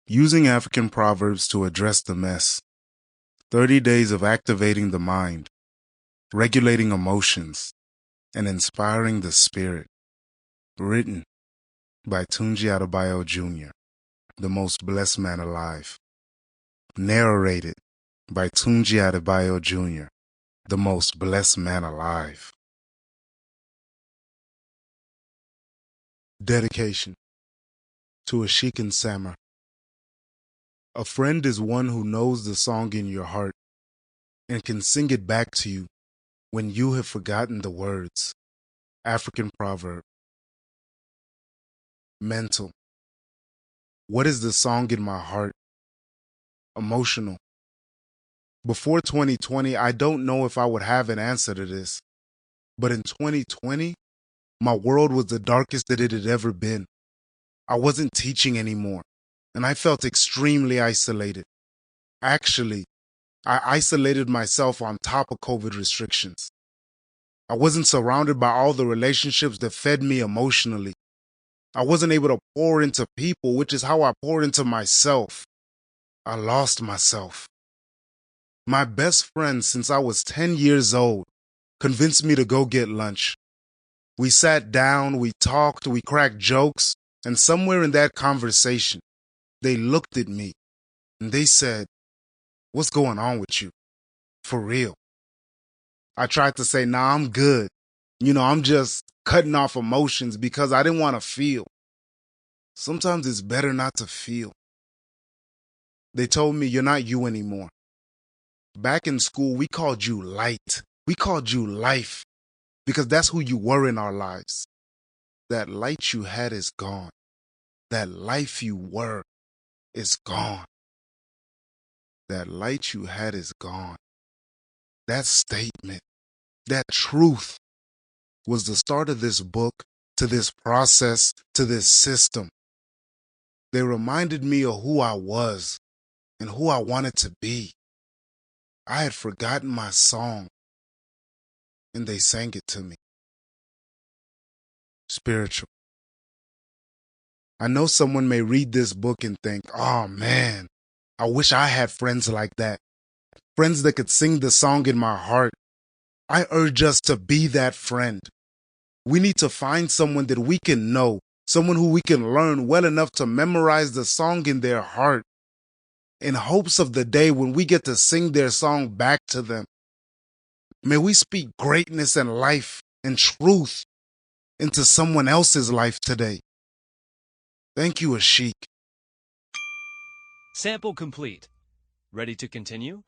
Using African Proverbs to address the mess. 30 days of activating the mind, regulating emotions, and inspiring the spirit. Written by Tunji Adebayo Jr., the most blessed man alive. Narrated by Tunji Adebayo Jr., the most blessed man alive. Dedication to Ashik and Samar. A friend is one who knows the song in your heart and can sing it back to you when you have forgotten the words. African Proverb. Mental. What is the song in my heart? Emotional. Before 2020, I don't know if I would have an answer to this. But in 2020, my world was the darkest that it had ever been. I wasn't teaching anymore, and I felt extremely isolated. Actually, I isolated myself on top of COVID restrictions. I wasn't surrounded by all the relationships that fed me emotionally. I wasn't able to pour into people, which is how I poured into myself. I lost myself. My best friend since I was 10 years old convinced me to go get lunch. We sat down, we talked, we cracked jokes, and somewhere in that conversation, they looked at me and they said, "What's going on with you? For real?" I tried to say, "Nah, I'm good. I'm just cutting off emotions because I didn't want to feel." Sometimes it's better not to feel. They told me, "You're not you anymore. Back in school, we called you light. We called you life because that's who you were in our lives. That light you had is gone. That life you were is gone. That light you had is gone." That statement, that truth was the start of this book, to this process, to this system. They reminded me of who I was and who I wanted to be. I had forgotten my song, and they sang it to me. Spiritual. I know someone may read this book and think, "Oh man, I wish I had friends like that. Friends that could sing the song in my heart." I urge us to be that friend. We need to find someone that we can know, someone who we can learn well enough to memorize the song in their heart, in hopes of the day when we get to sing their song back to them. May we speak greatness and life and truth into someone else's life today. Thank you, Ashik. Sample complete. Ready to continue?